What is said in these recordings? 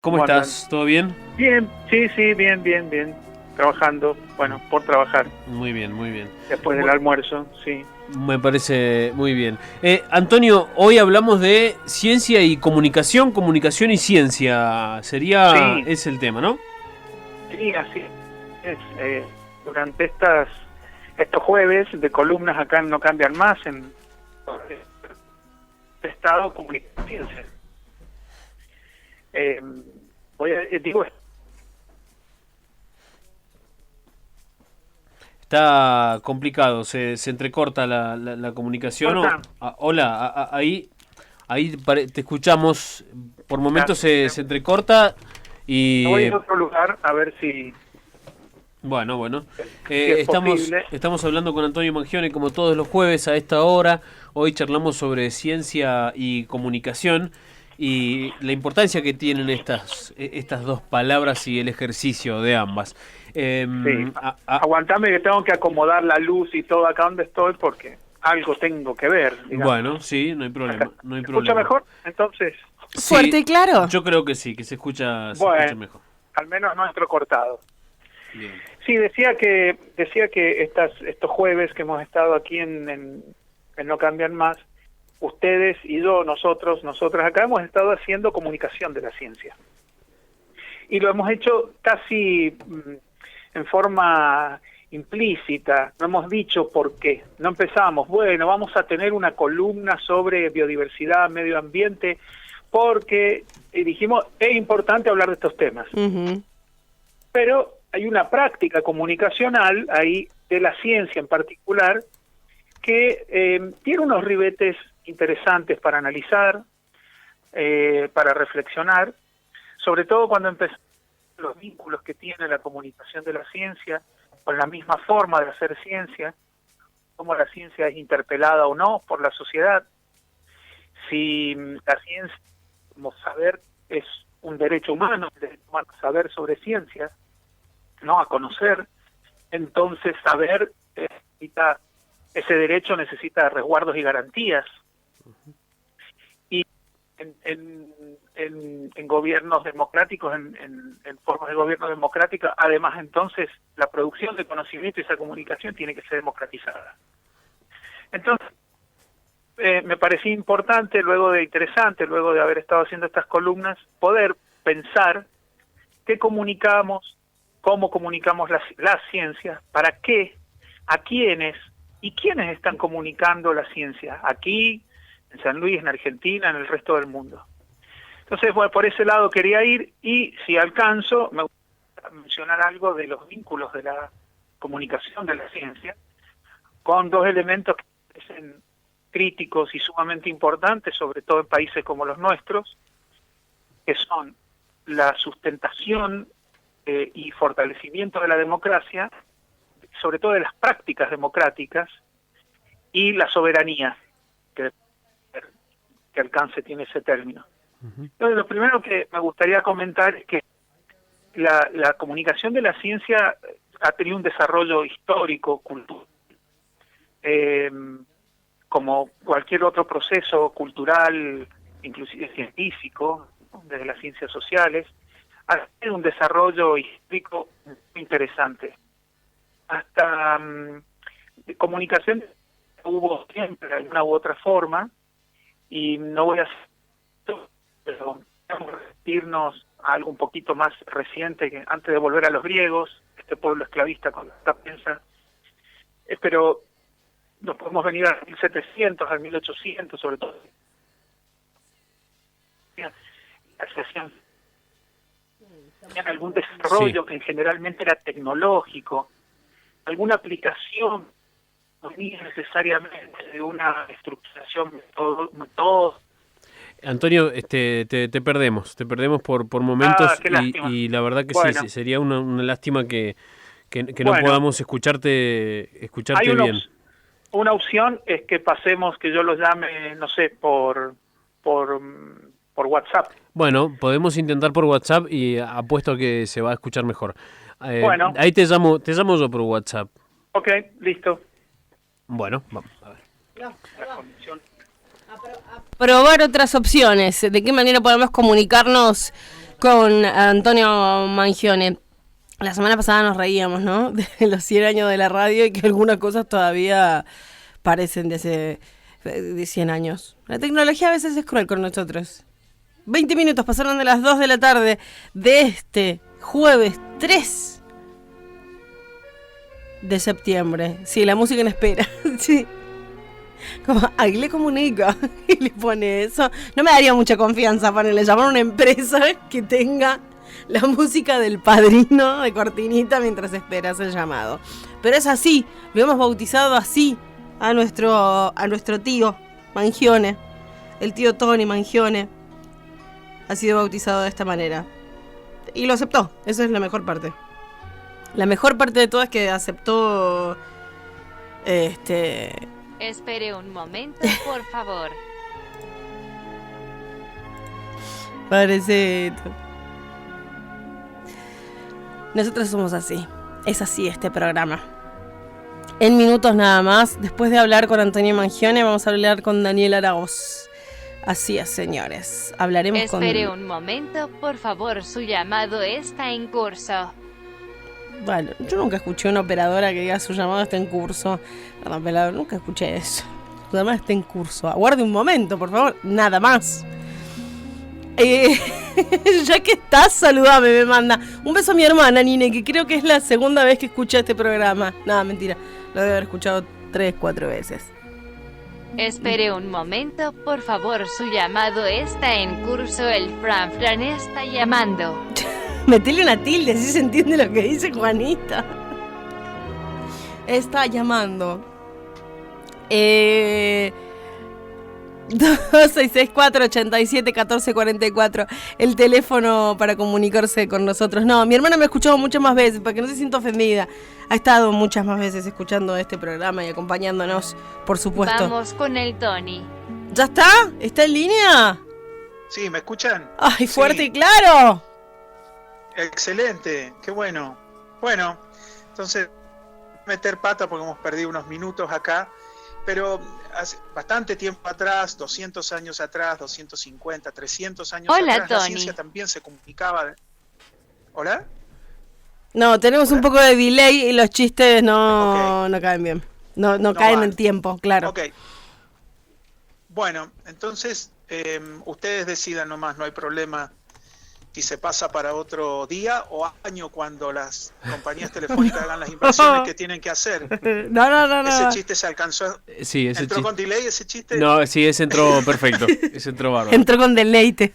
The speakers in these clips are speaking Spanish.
¿Cómo estás? ¿Todo bien? Bien, sí, bien. Trabajando, bueno, por trabajar. Muy bien, muy bien. Después del almuerzo, sí. Me parece muy bien. Antonio, hoy hablamos de ciencia y comunicación, comunicación y ciencia. Sí, Es el tema, ¿no? sí, así es. Durante estos jueves de columnas acá en No Cambian Más, en Estado Comunicación. Digo, Está complicado, se entrecorta la comunicación. corta. Hola, te escuchamos. Por momentos se entrecorta Voy y... a otro lugar a ver si Bueno. es posible. Estamos hablando con Antonio Mangione como todos los jueves a esta hora. Hoy charlamos sobre ciencia y comunicación y la importancia que tienen estas dos palabras y el ejercicio de ambas. Sí, aguantame que tengo que acomodar la luz y todo acá donde estoy porque algo tengo que ver, digamos. Bueno, sí, no hay problema. No hay ¿Se escucha problema. mejor? Entonces, Sí, ¿Fuerte y claro? yo creo que sí, que se escucha bueno, mejor. al menos no entro cortado. Bien. Sí, decía que estos jueves que hemos estado aquí en No Cambian Más, ustedes y yo, nosotras acá hemos estado haciendo comunicación de la ciencia. Y lo hemos hecho casi en forma implícita, no hemos dicho por qué. No empezamos, bueno, vamos a tener una columna sobre biodiversidad, medio ambiente, porque dijimos, es importante hablar de estos temas. Uh-huh. Pero hay una práctica comunicacional ahí, de la ciencia en particular, que tiene unos ribetes interesantes para analizar, para reflexionar, sobre todo cuando empezamos los vínculos que tiene la comunicación de la ciencia con la misma forma de hacer ciencia, cómo la ciencia es interpelada o no por la sociedad, si la ciencia como saber es un derecho humano, saber sobre ciencia, no a conocer, entonces saber ese derecho necesita resguardos y garantías. Y en gobiernos democráticos, en formas de gobierno democrática, además entonces la producción de conocimiento y esa comunicación tiene que ser democratizada. Entonces, me parecía interesante, luego de haber estado haciendo estas columnas, poder pensar qué comunicamos, cómo comunicamos las ciencias, para qué, a quiénes y quiénes están comunicando la ciencia, aquí, en San Luis, en Argentina, en el resto del mundo. Entonces, bueno, por ese lado quería ir y si alcanzo, me gustaría mencionar algo de los vínculos de la comunicación de la ciencia con dos elementos que son críticos y sumamente importantes, sobre todo en países como los nuestros, que son la sustentación y fortalecimiento de la democracia, sobre todo de las prácticas democráticas, y la soberanía, que alcance tiene ese término. Entonces, lo primero que me gustaría comentar es que la comunicación de la ciencia ha tenido un desarrollo histórico, cultural, como cualquier otro proceso cultural, inclusive científico, desde las ciencias sociales, ha tenido un desarrollo histórico muy interesante. Hasta comunicación hubo siempre de alguna u otra forma, y no voy a pero vamos a referirnos a algo un poquito más reciente, que antes de volver a los griegos, este pueblo esclavista con la Sapienza, pero nos podemos venir al 1700, al 1800, sobre todo. Se hacían algún desarrollo que generalmente era tecnológico, alguna aplicación, no venía necesariamente de una estructuración método. Antonio, te perdemos por momentos Qué lástima. y la verdad que Bueno. sí, sería una lástima que no Bueno. podamos escucharte Hay bien. una opción es que pasemos, que yo lo llame, no sé, por WhatsApp. Bueno, podemos intentar por WhatsApp y apuesto a que se va a escuchar mejor. Bueno. Ahí te llamo yo por WhatsApp. Ok, listo. Bueno, vamos a ver. La conexión. Probar otras opciones. ¿De qué manera podemos comunicarnos con Antonio Mangione. La semana pasada nos reíamos, ¿no? De los 100 años de la radio y que algunas cosas todavía parecen de 100 años. La tecnología a veces es cruel con nosotros. 20 minutos pasaron de las 2 de la tarde de este jueves 3 de septiembre. Sí, la música en espera. Sí. Como, ahí le comunica y le pone eso. No me daría mucha confianza ponerle llamar a una empresa que tenga la música del Padrino de cortinita mientras esperas el llamado. Pero es así, lo hemos bautizado así a nuestro tío Mangione. El tío Tony Mangione ha sido bautizado de esta manera. Y lo aceptó, esa es la mejor parte. La mejor parte de todo es que aceptó... Espere un momento, por favor. Parecito. Nosotros somos así. Es así este programa. En minutos nada más, después de hablar con Antonio Mangione, vamos a hablar con Daniel Araoz. Así es, señores. Hablaremos Espere un momento, por favor, su llamado está en curso. Bueno, yo nunca escuché una operadora que diga su llamado está en curso. Perdón, operador, nunca escuché eso. Su llamado está en curso. Aguarde un momento, por favor. Nada más. Ya que estás, saludame, me manda. Un beso a mi hermana, Nine, que creo que es la segunda vez que escucha este programa. Nada, mentira. Lo debe haber escuchado 3, 4 veces. Espere un momento, por favor, su llamado está en curso. El Fran está llamando. Metele una tilde, así se entiende lo que dice Juanita. Está llamando. 2664-87-1444. El teléfono para comunicarse con nosotros. No, mi hermana me ha escuchado muchas más veces, para que no se sienta ofendida. Ha estado muchas más veces escuchando este programa y acompañándonos, por supuesto. Vamos con el Tony. ¿Ya está? ¿Está en línea? Sí, ¿me escuchan? ¡Ay, fuerte Sí. y claro! Excelente, qué bueno. Bueno, entonces, meter pata porque hemos perdido unos minutos acá, pero hace bastante tiempo atrás, 200 años atrás, 250, 300 años Hola, atrás, la Tony. ciencia también se comunicaba. ¿Hola? No, tenemos un poco de delay y los chistes no, Ok. no caen bien. No caen van. en tiempo, claro. Ok. Bueno, entonces, ustedes decidan nomás, no hay problema si se pasa para otro día o año cuando las compañías telefónicas hagan las inversiones que tienen que hacer. No. Ese chiste se alcanzó. Sí, ese ¿Entró chiste. con delay ese chiste? No, sí, ese entró perfecto. Ese entró bárbaro. Entró con deleite.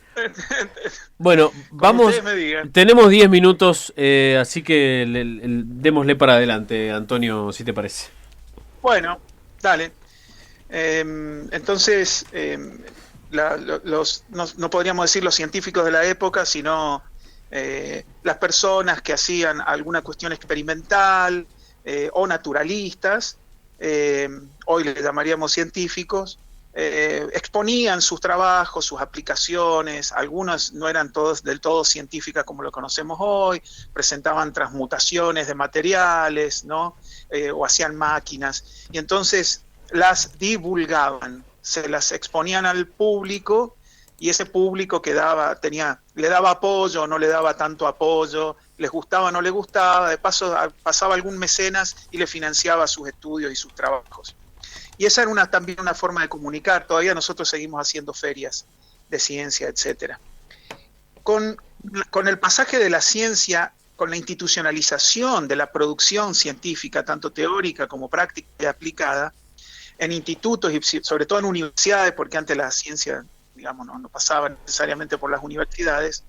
Bueno, vamos. ustedes me digan. Tenemos 10 minutos, así que démosle para adelante, Antonio, si te parece. Bueno, dale. Entonces, no podríamos decir los científicos de la época, sino las personas que hacían alguna cuestión experimental o naturalistas, hoy les llamaríamos científicos, exponían sus trabajos, sus aplicaciones. Algunas no eran todos del todo científicas como lo conocemos hoy, presentaban transmutaciones de materiales, ¿no? O hacían máquinas, y entonces las divulgaban, se las exponían al público, y ese público le daba apoyo o no le daba tanto apoyo, les gustaba o no les gustaba, de paso pasaba algún mecenas y le financiaba sus estudios y sus trabajos. Y esa era también una forma de comunicar. Todavía nosotros seguimos haciendo ferias de ciencia, etc. Con el pasaje de la ciencia, con la institucionalización de la producción científica, tanto teórica como práctica y aplicada, en institutos y sobre todo en universidades, porque antes la ciencia, digamos, no pasaba necesariamente por las universidades,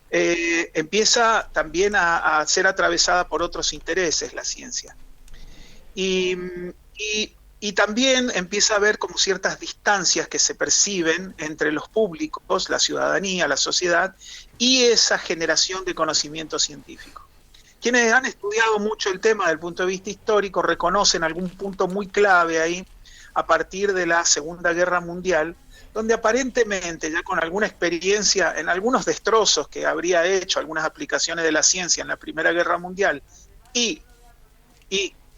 empieza también a ser atravesada por otros intereses la ciencia. Y también empieza a haber como ciertas distancias que se perciben entre los públicos, la ciudadanía, la sociedad, y esa generación de conocimiento científico. Quienes han estudiado mucho el tema desde el punto de vista histórico reconocen algún punto muy clave ahí, a partir de la Segunda Guerra Mundial, donde aparentemente, ya con alguna experiencia en algunos destrozos que habría hecho, algunas aplicaciones de la ciencia en la Primera Guerra Mundial, y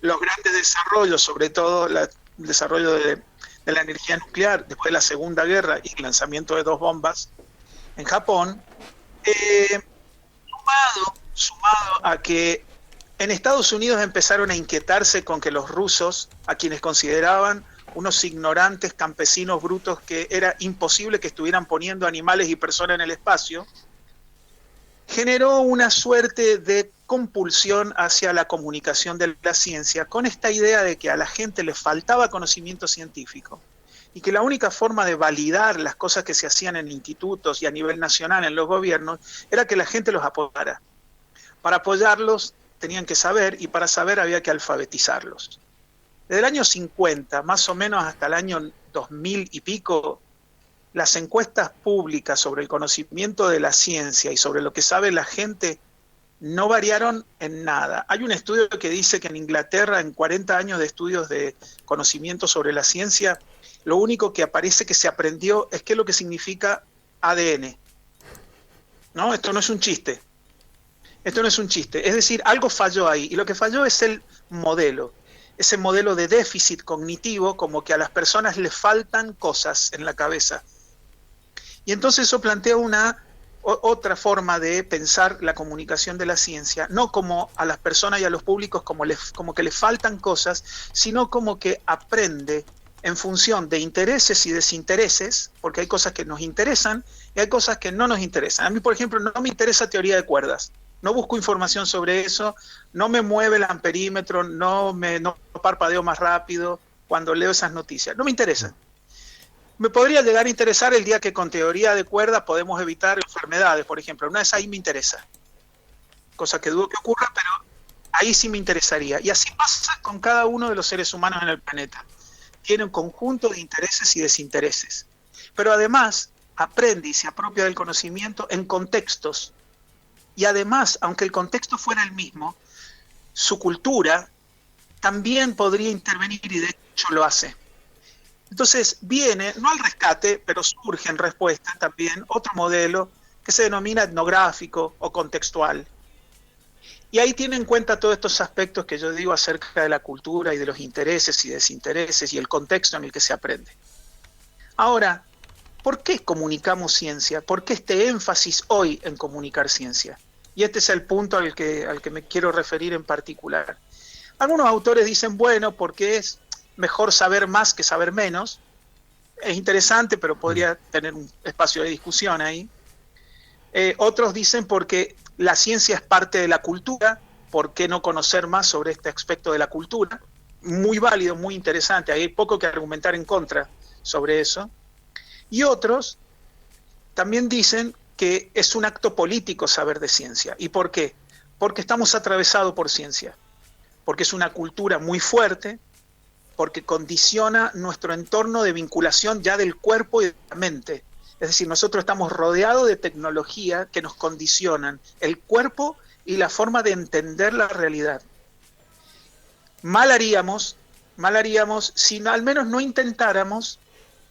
los grandes desarrollos, sobre todo el desarrollo de la energía nuclear después de la Segunda Guerra y el lanzamiento de 2 bombas en Japón, Eh, sumado a que en Estados Unidos empezaron a inquietarse con que los rusos, a quienes consideraban unos ignorantes campesinos brutos que era imposible que estuvieran poniendo animales y personas en el espacio, generó una suerte de compulsión hacia la comunicación de la ciencia, con esta idea de que a la gente le faltaba conocimiento científico y que la única forma de validar las cosas que se hacían en institutos y a nivel nacional en los gobiernos era que la gente los apoyara. Para apoyarlos tenían que saber, y para saber había que alfabetizarlos. Desde el año 50, más o menos hasta el año 2000 y pico, las encuestas públicas sobre el conocimiento de la ciencia y sobre lo que sabe la gente no variaron en nada. Hay un estudio que dice que en Inglaterra, en 40 años de estudios de conocimiento sobre la ciencia, lo único que aparece que se aprendió es qué es lo que significa ADN. ¿No? Esto no es un chiste. Esto no es un chiste. Es decir, algo falló ahí. Y lo que falló es el modelo. Ese modelo de déficit cognitivo, como que a las personas les faltan cosas en la cabeza. Y entonces eso plantea otra forma de pensar la comunicación de la ciencia, no como a las personas y a los públicos como que les faltan cosas, sino como que aprende en función de intereses y desintereses, porque hay cosas que nos interesan y hay cosas que no nos interesan. A mí, por ejemplo, no me interesa teoría de cuerdas. No busco información sobre eso, no me mueve el amperímetro, no parpadeo más rápido cuando leo esas noticias. No me interesa. Me podría llegar a interesar el día que con teoría de cuerdas podemos evitar enfermedades, por ejemplo. Una vez ahí me interesa. Cosa que dudo que ocurra, pero ahí sí me interesaría. Y así pasa con cada uno de los seres humanos en el planeta. Tiene un conjunto de intereses y desintereses. Pero además aprende y se apropia del conocimiento en contextos. Y además, aunque el contexto fuera el mismo, su cultura también podría intervenir y de hecho lo hace. Entonces viene, no al rescate, pero surge en respuesta también otro modelo que se denomina etnográfico o contextual. Y ahí tiene en cuenta todos estos aspectos que yo digo acerca de la cultura y de los intereses y desintereses y el contexto en el que se aprende. Ahora, ¿por qué comunicamos ciencia? ¿Por qué este énfasis hoy en comunicar ciencia? Y este es el punto al que me quiero referir en particular. Algunos autores dicen, bueno, porque es mejor saber más que saber menos. Es interesante, pero podría tener un espacio de discusión ahí. Otros dicen porque la ciencia es parte de la cultura, ¿por qué no conocer más sobre este aspecto de la cultura? Muy válido, muy interesante, hay poco que argumentar en contra sobre eso. Y otros también dicen que es un acto político saber de ciencia. ¿Y por qué? Porque estamos atravesados por ciencia, porque es una cultura muy fuerte, porque condiciona nuestro entorno de vinculación ya del cuerpo y de la mente. Es decir, nosotros estamos rodeados de tecnología que nos condicionan el cuerpo y la forma de entender la realidad. Mal haríamos si al menos no intentáramos,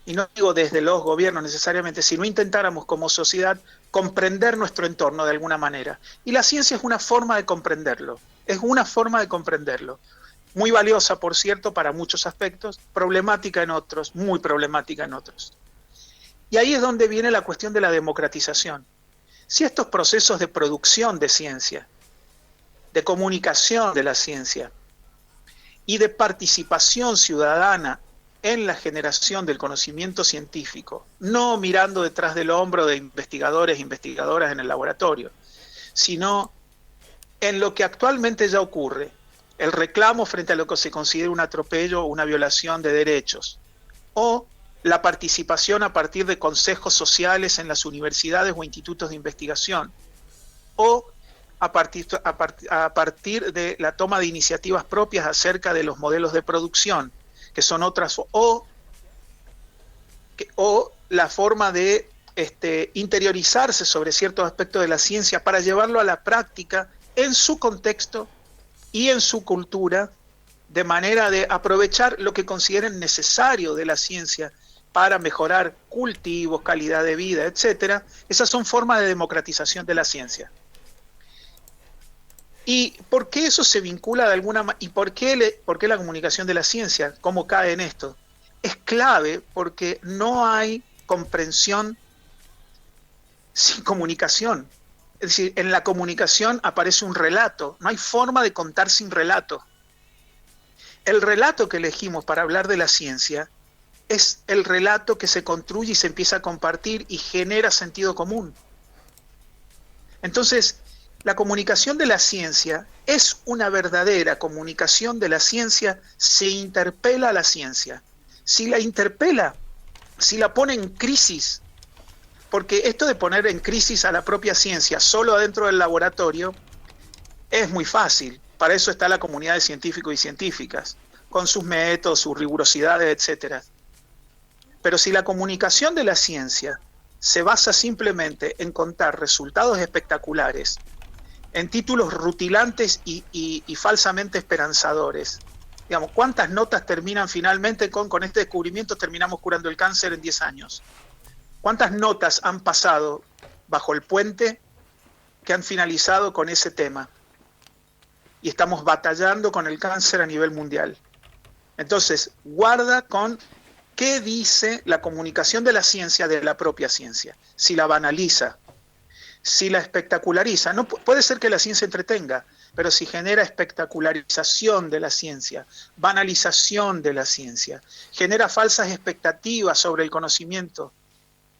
y no digo desde los gobiernos necesariamente, si no intentáramos como sociedad comprender nuestro entorno de alguna manera. Y la ciencia es una forma de comprenderlo, Muy valiosa, por cierto, para muchos aspectos, problemática en otros, muy problemática en otros. Y ahí es donde viene la cuestión de la democratización. Si estos procesos de producción de ciencia, de comunicación de la ciencia y de participación ciudadana en la generación del conocimiento científico, no mirando detrás del hombro de investigadores e investigadoras en el laboratorio, sino en lo que actualmente ya ocurre, el reclamo frente a lo que se considera un atropello o una violación de derechos, o la participación a partir de consejos sociales en las universidades o institutos de investigación, o a partir de la toma de iniciativas propias acerca de los modelos de producción, que son otras, o la forma de interiorizarse sobre ciertos aspectos de la ciencia para llevarlo a la práctica en su contexto y en su cultura, de manera de aprovechar lo que consideren necesario de la ciencia para mejorar cultivos, calidad de vida, etcétera. Esas son formas de democratización de la ciencia. ¿Y por qué eso se vincula de alguna manera? ¿Y por qué la comunicación de la ciencia? ¿Cómo cae en esto? Es clave porque no hay comprensión sin comunicación. Es decir, en la comunicación aparece un relato, no hay forma de contar sin relato. El relato que elegimos para hablar de la ciencia es el relato que se construye y se empieza a compartir y genera sentido común. Entonces, la comunicación de la ciencia es una verdadera comunicación de la ciencia, se interpela a la ciencia. Si la interpela, si la pone en crisis, porque esto de poner en crisis a la propia ciencia solo adentro del laboratorio es muy fácil. Para eso está la comunidad de científicos y científicas, con sus métodos, sus rigurosidades, etc. Pero si la comunicación de la ciencia se basa simplemente en contar resultados espectaculares, en títulos rutilantes y falsamente esperanzadores, digamos, ¿cuántas notas terminan finalmente con este descubrimiento terminamos curando el cáncer en 10 años? ¿Cuántas notas han pasado bajo el puente que han finalizado con ese tema? Y estamos batallando con el cáncer a nivel mundial. Entonces, guarda con qué dice la comunicación de la ciencia de la propia ciencia. Si la banaliza, si la espectaculariza. No, puede ser que la ciencia entretenga, pero si genera espectacularización de la ciencia, banalización de la ciencia, genera falsas expectativas sobre el conocimiento,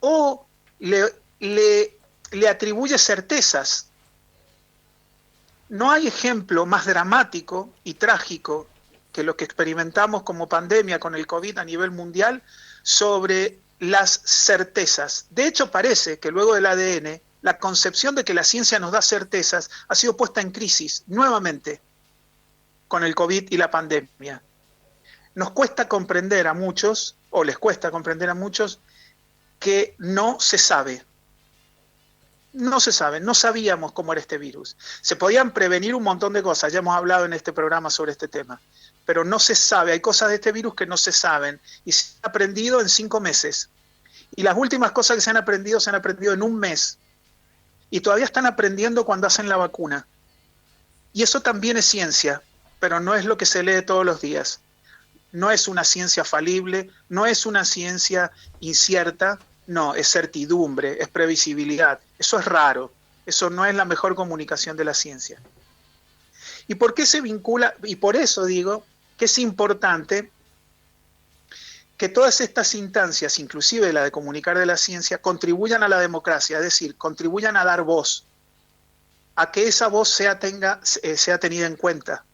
o le atribuye certezas. No hay ejemplo más dramático y trágico que lo que experimentamos como pandemia con el COVID a nivel mundial sobre las certezas. De hecho, parece que luego del ADN, la concepción de que la ciencia nos da certezas ha sido puesta en crisis nuevamente con el COVID y la pandemia. Nos cuesta comprender a muchos, o les cuesta comprender a muchos, que no se sabe. No se sabe, no sabíamos cómo era este virus. Se podían prevenir un montón de cosas, ya hemos hablado en este programa sobre este tema, pero no se sabe, hay cosas de este virus que no se saben y se han aprendido en 5 meses. Y las últimas cosas que se han aprendido en 1 mes. Y todavía están aprendiendo cuando hacen la vacuna. Y eso también es ciencia, pero no es lo que se lee todos los días. No es una ciencia falible, no es una ciencia incierta, no, es certidumbre, es previsibilidad. Eso es raro, eso no es la mejor comunicación de la ciencia. ¿Y por qué se vincula? Y por eso digo que es importante que todas estas instancias, inclusive la de comunicar de la ciencia, contribuyan a la democracia, es decir, contribuyan a dar voz, a que esa voz sea tenida en cuenta,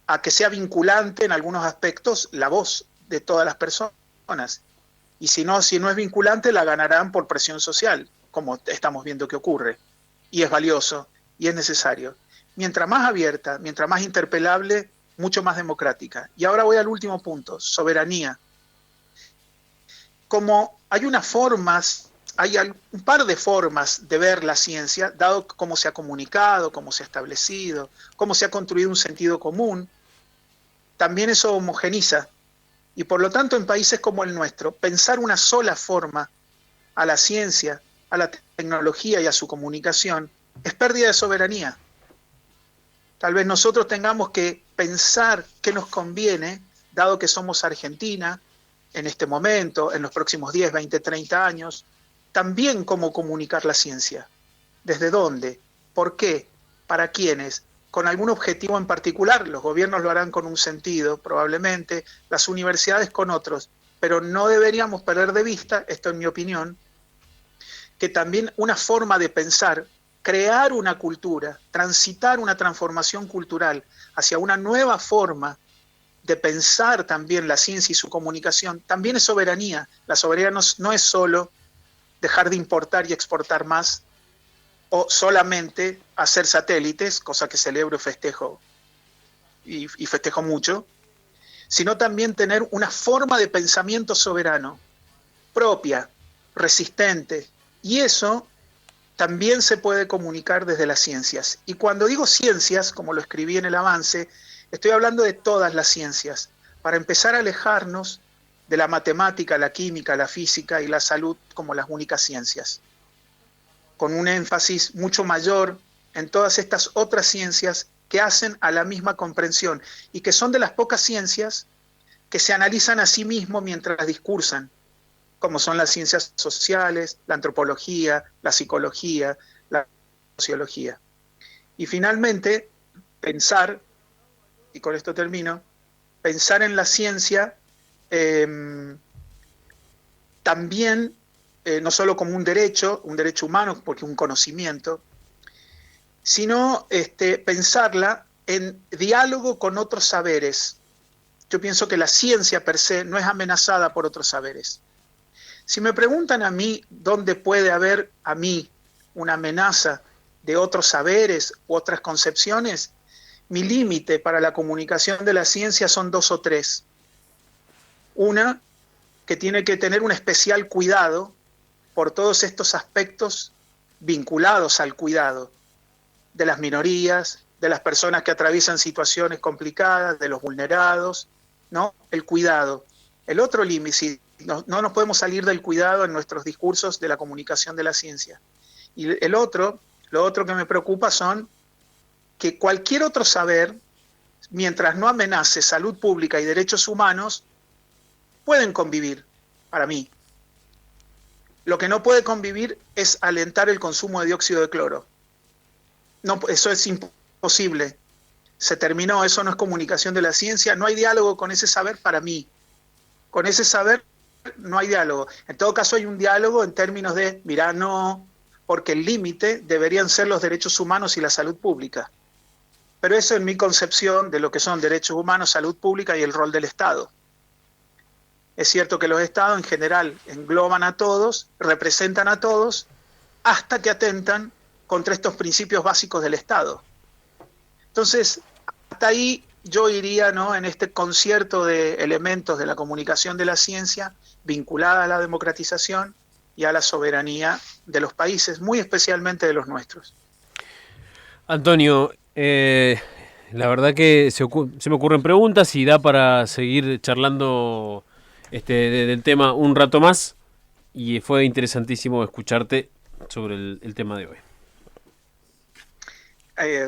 a que sea vinculante en algunos aspectos la voz de todas las personas. Y si no es vinculante, la ganarán por presión social, como estamos viendo que ocurre. Y es valioso, y es necesario. Mientras más abierta, mientras más interpelable, mucho más democrática. Y ahora voy al último punto, soberanía. Como hay un par de formas de ver la ciencia, dado cómo se ha comunicado, cómo se ha establecido, cómo se ha construido un sentido común, también eso homogeniza. Y por lo tanto, en países como el nuestro, pensar una sola forma a la ciencia, a la tecnología y a su comunicación es pérdida de soberanía. Tal vez nosotros tengamos que pensar qué nos conviene, dado que somos Argentina, en este momento, en los próximos 10, 20, 30 años, también cómo comunicar la ciencia. ¿Desde dónde? ¿Por qué? ¿Para quiénes? Con algún objetivo en particular. Los gobiernos lo harán con un sentido, probablemente, las universidades con otros, pero no deberíamos perder de vista, esto en mi opinión, que también una forma de pensar, crear una cultura, transitar una transformación cultural hacia una nueva forma de pensar también la ciencia y su comunicación, también es soberanía. La soberanía no es solo dejar de importar y exportar más, o solamente hacer satélites, cosa que celebro y festejo, y festejo mucho, sino también tener una forma de pensamiento soberano, propia, resistente, y eso también se puede comunicar desde las ciencias. Y cuando digo ciencias, como lo escribí en el avance, estoy hablando de todas las ciencias, para empezar a alejarnos de la matemática, la química, la física y la salud como las únicas ciencias, con un énfasis mucho mayor en todas estas otras ciencias que hacen a la misma comprensión y que son de las pocas ciencias que se analizan a sí mismos mientras discursan, como son las ciencias sociales, la antropología, la psicología, la sociología. Y finalmente, pensar, y con esto termino, pensar en la ciencia también, no solo como un derecho humano, porque un conocimiento, sino pensarla en diálogo con otros saberes. Yo pienso que la ciencia per se no es amenazada por otros saberes. Si me preguntan a mí dónde puede haber a mí una amenaza de otros saberes u otras concepciones, mi límite para la comunicación de la ciencia son 2 o 3. Una, que tiene que tener un especial cuidado por todos estos aspectos vinculados al cuidado de las minorías, de las personas que atraviesan situaciones complicadas, de los vulnerados, ¿no? El cuidado. El otro límite, si no nos podemos salir del cuidado en nuestros discursos de la comunicación de la ciencia. Y lo otro que me preocupa son que cualquier otro saber, mientras no amenace salud pública y derechos humanos, pueden convivir, para mí. Lo que no puede convivir es alentar el consumo de dióxido de cloro. No, eso es imposible. Se terminó, eso no es comunicación de la ciencia, no hay diálogo con ese saber para mí. Con ese saber no hay diálogo. En todo caso hay un diálogo en términos de, mirá, no, porque el límite deberían ser los derechos humanos y la salud pública. Pero eso es mi concepción de lo que son derechos humanos, salud pública y el rol del Estado. Es cierto que los Estados en general engloban a todos, representan a todos, hasta que atentan contra estos principios básicos del Estado. Entonces, hasta ahí yo iría, ¿no?, en este concierto de elementos de la comunicación de la ciencia vinculada a la democratización y a la soberanía de los países, muy especialmente de los nuestros. Antonio, la verdad que se me ocurren preguntas y da para seguir charlando del tema un rato más, y fue interesantísimo escucharte sobre el tema de hoy.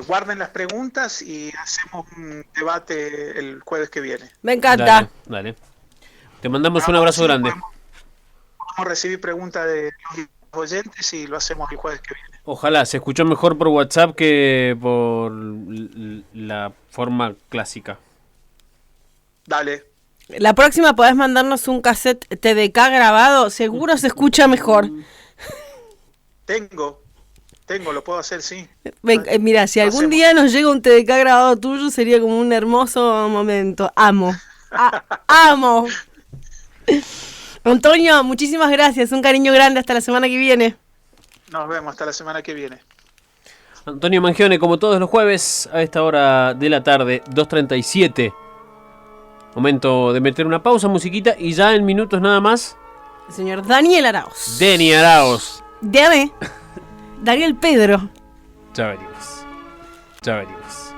Guarden las preguntas y hacemos un debate el jueves que viene. Me encanta. Dale. Te mandamos un abrazo grande. Podemos recibir preguntas de los oyentes y lo hacemos el jueves que viene. Ojalá, se escuchó mejor por WhatsApp que por la forma clásica. Dale. La próxima podés mandarnos un cassette TDK grabado, seguro se escucha mejor. Tengo, lo puedo hacer, sí. Mira, si algún día nos llega un TDK grabado tuyo, sería como un hermoso momento. Amo. Amo. Antonio, muchísimas gracias. Un cariño grande. Hasta la semana que viene. Nos vemos hasta la semana que viene. Antonio Mangione, como todos los jueves, a esta hora de la tarde, 2:37. Momento de meter una pausa, musiquita, y ya en minutos nada más. El señor Daniel Arauz. Deni Arauz. Daniel Pedro. Ya venimos.